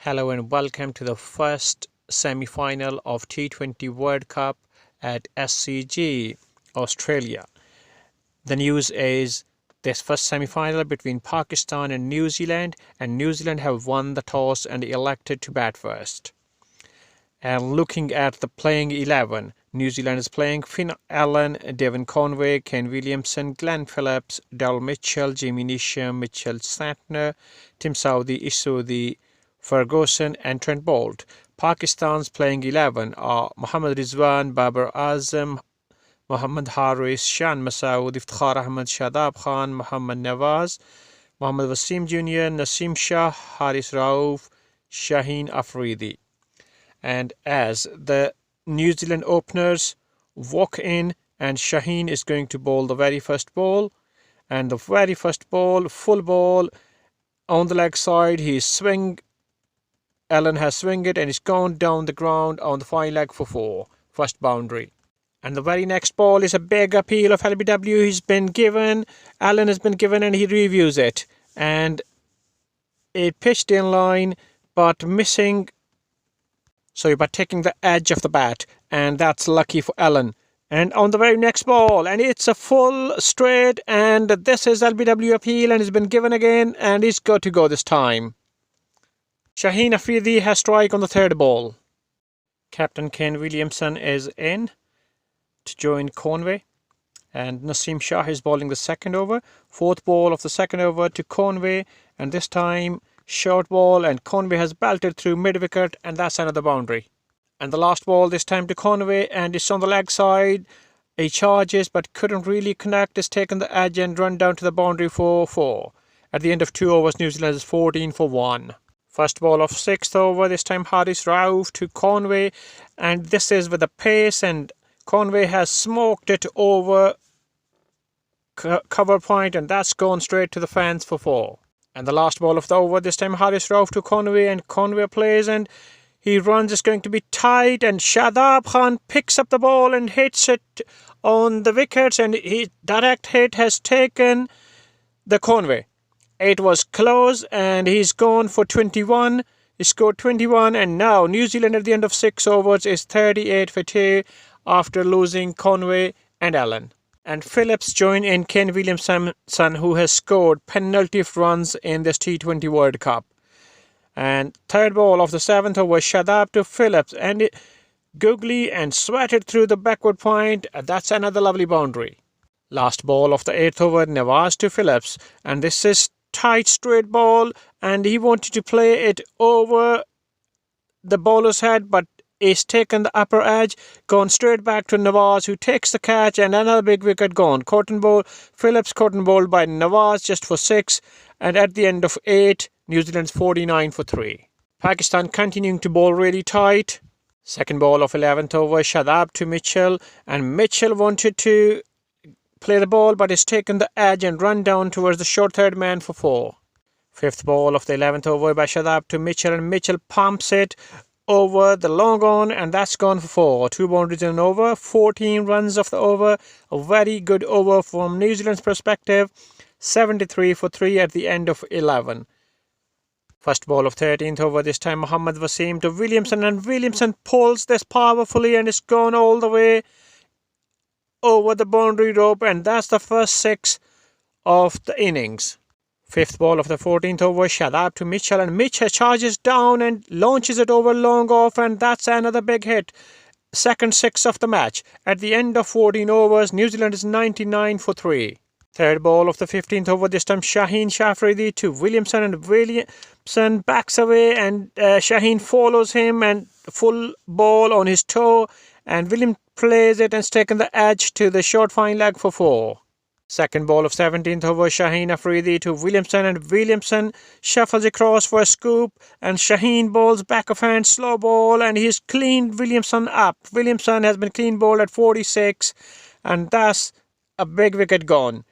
Hello and welcome to the first semi-final of T20 World Cup at SCG, Australia. The news is this first semi-final between Pakistan and New Zealand have won the toss and elected to bat first. And looking at the playing 11, New Zealand is playing Finn Allen, Devon Conway, Ken Williamson, Glenn Phillips, Dal Mitchell, Jimmy Neesham, Mitchell Santner, Tim Southee, Isoudi, Ferguson and Trent Boult. Pakistan's playing 11 are Mohammad Rizwan, Babar Azam, Mohammad Haris, Shan Masood, Iftikhar Ahmed, Shadab Khan, Mohammad Nawaz, Mohammad Wasim Jr., Nasim Shah, Haris Rauf, Shaheen Afridi. And as the New Zealand openers walk in, and Shaheen is going to bowl the very first ball, and the very first ball, full ball on the leg side, Allen has swung it and it's gone down the ground on the fine leg for 4, first boundary. And the very next ball is a big appeal of LBW. Allen has been given and he reviews it. And it pitched in line but taking the edge of the bat. And that's lucky for Allen. And on the very next ball, and it's a full straight, and this is LBW appeal and it's been given again and it's got to go this time. Shaheen Afridi has strike on the third ball. Captain Ken Williamson is in to join Conway. And Nasim Shah is bowling the second over. Fourth ball of the second over to Conway. And this time, short ball, and Conway has belted through mid-wicket, and that's another boundary. And the last ball this time to Conway, and it's on the leg side. He charges but couldn't really connect. It's taken the edge and run down to the boundary for 4. At the end of 2 overs, New Zealand is 14 for 1. First ball of 6th over, this time Haris Rauf to Conway, and this is with a pace, and Conway has smoked it over cover point, and that's gone straight to the fence for 4. And the last ball of the over, this time Haris Rauf to Conway, and Conway plays and he runs. It's going to be tight, and Shadab Khan picks up the ball and hits it on the wickets, and his direct hit has taken the Conway. It was close and he's gone for 21. He scored 21, and now New Zealand at the end of 6 overs is 38 for 2 after losing Conway and Allen. And Phillips joined in Ken Williamson, who has scored penalty runs in this T20 World Cup. And third ball of the 7th over, Shadab to Phillips, and it googly and sweated through the backward point. That's another lovely boundary. Last ball of the 8th over, Nawaz to Phillips, and this is tight straight ball, and he wanted to play it over the bowler's head, but he's taken the upper edge, gone straight back to Nawaz, who takes the catch, and another big wicket gone. Phillips cotton bowled by Nawaz just for 6, and at the end of 8, New Zealand's 49 for 3. Pakistan continuing to bowl really tight. Second ball of 11th over, Shadab to Mitchell, and Mitchell wanted to play the ball, but it's taken the edge and run down towards the short third man for 4. Fifth ball of the 11th over by Shadab to Mitchell, and Mitchell pumps it over the long on, and that's gone for 4. 2 boundaries in an over, 14 runs of the over. A very good over from New Zealand's perspective. 73 for 3 at the end of 11. First ball of 13th over, this time Mohammad Wasim to Williamson, and Williamson pulls this powerfully, and it's gone all the way over the boundary rope, and that's the first 6 of the innings. Fifth ball of the 14th over, Shadab to Mitchell, and Mitchell charges down and launches it over long off, and that's another big hit. Second 6 of the match. At the end of 14 overs, New Zealand is 99 for 3. Third ball of the 15th over, this time Shaheen Afridi to Williamson, and Williamson backs away, and Shaheen follows him, and full ball on his toe, and William plays it and has taken the edge to the short fine leg for 4. Second ball of 17th over, Shaheen Afridi to Williamson, and Williamson shuffles across for a scoop, and Shaheen bowls back of hand slow ball, and he's cleaned Williamson up. Williamson has been clean bowled at 46, and thus a big wicket gone.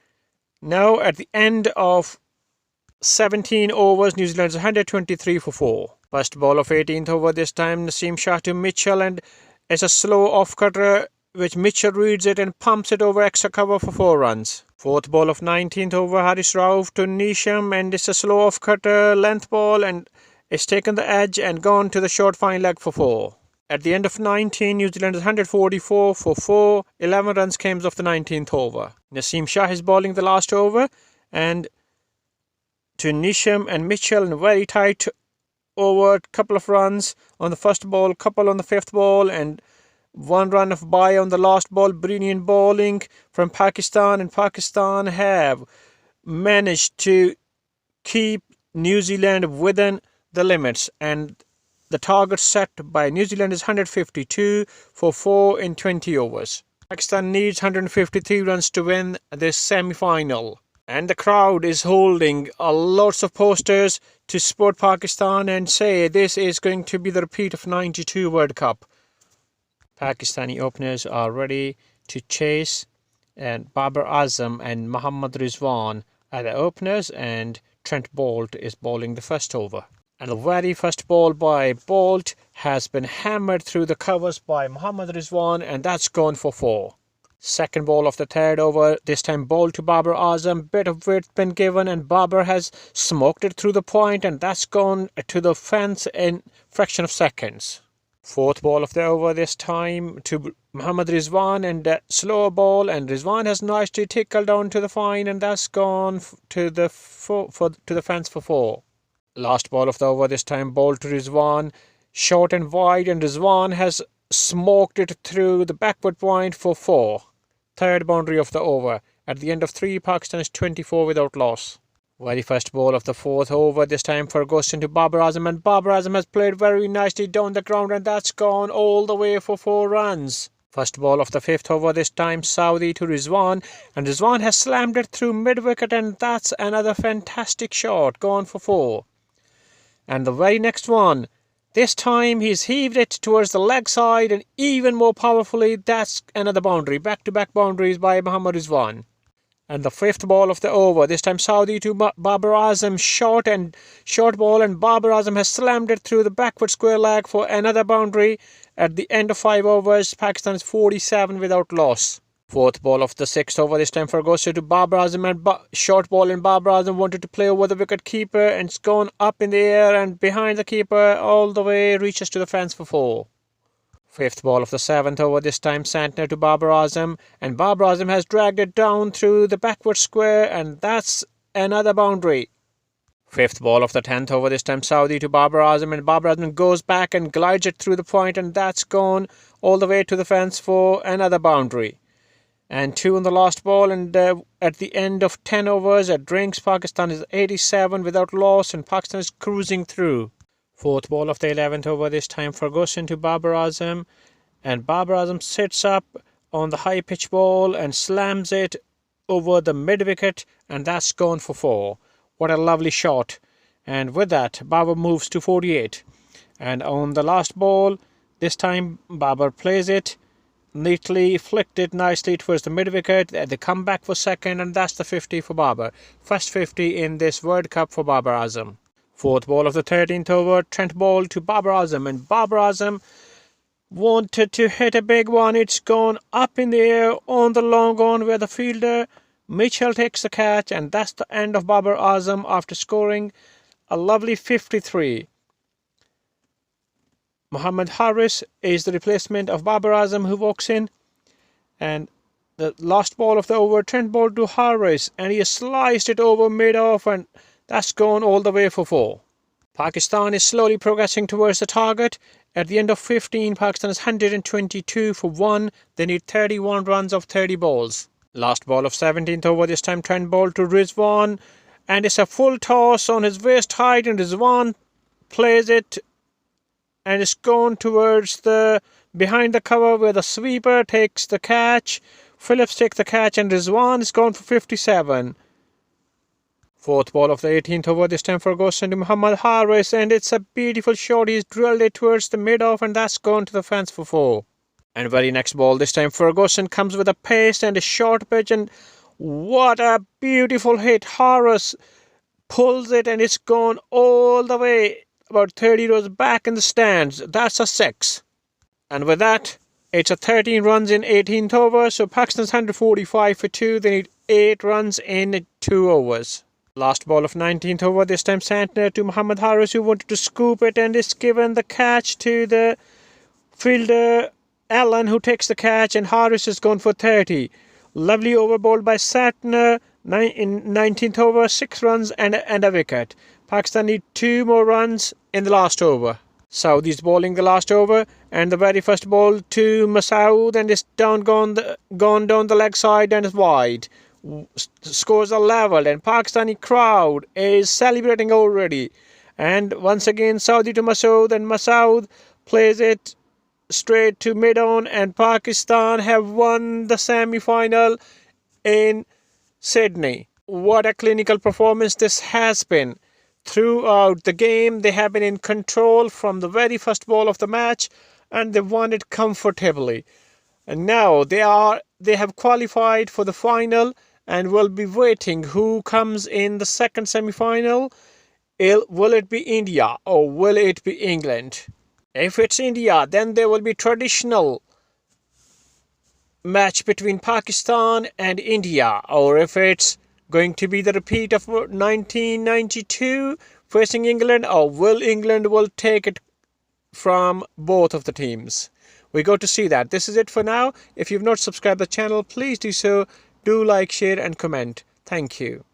Now at the end of 17 overs, New Zealand is 123 for 4. First ball of 18th over, this time Nasim Shah to Mitchell, and it's a slow off-cutter which Mitchell reads it and pumps it over extra cover for 4 runs. Fourth ball of 19th over, Haris Rauf to Neesham, and it's a slow off-cutter length ball, and it's taken the edge and gone to the short fine leg for 4. At the end of 19, New Zealand is 144 for 4. 11 runs came off the 19th over. Naseem Shah is bowling the last over, and to Nisham and Mitchell in a very tight over, couple of runs on the first ball, couple on the 5th ball, and 1 run of bye on the last ball. Brilliant bowling from Pakistan, and Pakistan have managed to keep New Zealand within the limits, and the target set by New Zealand is 152 for 4 in 20 overs. Pakistan needs 153 runs to win this semi-final, and the crowd is holding lots of posters to support Pakistan and say this is going to be the repeat of 92 World Cup. Pakistani openers are ready to chase, and Babar Azam and Mohammad Rizwan are the openers, and Trent Boult is bowling the first over. And the very first ball by Boult has been hammered through the covers by Mohammad Rizwan, and that's gone for 4. Second ball of the third over, this time Boult to Babar Azam. Bit of width been given, and Babar has smoked it through the point, and that's gone to the fence in fraction of seconds. Fourth ball of the over, this time to Mohammad Rizwan, and a slower ball, and Rizwan has nicely tickled down to the fine, and that's gone to the fence for 4. Last ball of the over, this time Boult to Rizwan, short and wide, and Rizwan has smoked it through the backward point for 4. Third boundary of the over. At the end of 3, Pakistan is 24 without loss. Very first ball of the 4th over, this time Ferguson to Babar Azam, and Babar Azam has played very nicely down the ground, and that's gone all the way for 4 runs. First ball of the 5th over, this time Saudi to Rizwan, and Rizwan has slammed it through mid-wicket, and that's another fantastic shot, gone for 4. And the very next one, this time he's heaved it towards the leg side, and even more powerfully, that's another boundary. Back-to-back boundaries by Mohammad Rizwan. And the 5th ball of the over, this time Saudi to Babar Azam, short ball, and Babar Azam has slammed it through the backward square leg for another boundary. At the end of 5 overs, Pakistan is 47 without loss. 4th ball of the 6th over, this time Ferguson to Babar Azam, and short ball, and Babar Azam wanted to play over the wicket keeper, and it's gone up in the air and behind the keeper all the way, reaches to the fence for 4. 5th ball of the 7th over, this time Santner to Babar Azam, and Babar Azam has dragged it down through the backward square, and that's another boundary. 5th ball of the 10th over, this time Saudi to Babar Azam, and Babar Azam goes back and glides it through the point, and that's gone all the way to the fence for another boundary. And 2 on the last ball, and at the end of 10 overs at drinks, Pakistan is 87 without loss, and Pakistan is cruising through. 4th ball of the 11th over, this time Ferguson to Babar Azam, and Babar Azam sits up on the high pitch ball and slams it over the mid wicket, and that's gone for 4. What a lovely shot. And with that, Babar moves to 48. And on the last ball, this time Babar plays it neatly, flicked it nicely towards the mid wicket. They come back for second, and that's the 50 for Babar. First 50 in this World Cup for Babar Azam. 4th ball of the 13th over, Trent Boult to Babar Azam, and Babar Azam wanted to hit a big one. It's gone up in the air on the long on where the fielder Mitchell takes the catch, and that's the end of Babar Azam after scoring a lovely 53. Mohammad Harris is the replacement of Babar Azam, who walks in, and the last ball of the over, Trent Boult to Harris, and he has sliced it over mid-off, and that's gone all the way for 4. Pakistan is slowly progressing towards the target. At the end of 15, Pakistan is 122 for 1. They need 31 runs of 30 balls. Last ball of 17th over, this time Trent Boult to Rizwan, and it's a full toss on his waist height, and Rizwan plays it, and it's gone towards the behind the cover where the sweeper takes the catch. Phillips takes the catch, and Rizwan is gone for 57. 4th ball of the 18th over, this time Ferguson to Mohammad Harris, and it's a beautiful shot. He's drilled it towards the mid-off, and that's gone to the fence for 4. And very next ball, this time Ferguson comes with a pace and a short pitch, and what a beautiful hit. Harris pulls it, and it's gone all the way about 30 rows back in the stands. That's a 6. And with that, it's a 13 runs in 18th over, so Pakistan's 145 for 2. They need 8 runs in 2 overs. Last ball of 19th over, this time Santner to Muhammad Haris, who wanted to scoop it, and is given the catch to the fielder Allen, who takes the catch, and Harris has gone for 30. Lovely over bowled by Santner in 19th over, 6 runs and a wicket. Pakistan need 2 more runs in the last over. Saudis bowling the last over, and the very first ball to Masoud, and it's gone down the leg side and is wide. Scores are leveled, and Pakistani crowd is celebrating already. And once again, Saudi to Masoud, and Masoud plays it straight to mid-on, and Pakistan have won the semi-final in Sydney. What a clinical performance this has been. Throughout the game, they have been in control from the very first ball of the match, and they won it comfortably. And now they have qualified for the final, and will be waiting who comes in the second semi-final. Will it be India or will it be England? If it's India, then there will be traditional match between Pakistan and India, or if it's going to be the repeat of 1992 facing England, or will England take it from both of the teams? We got to see that. This is it for now. If you've not subscribed the channel, please do so. Do like, share and comment. Thank you.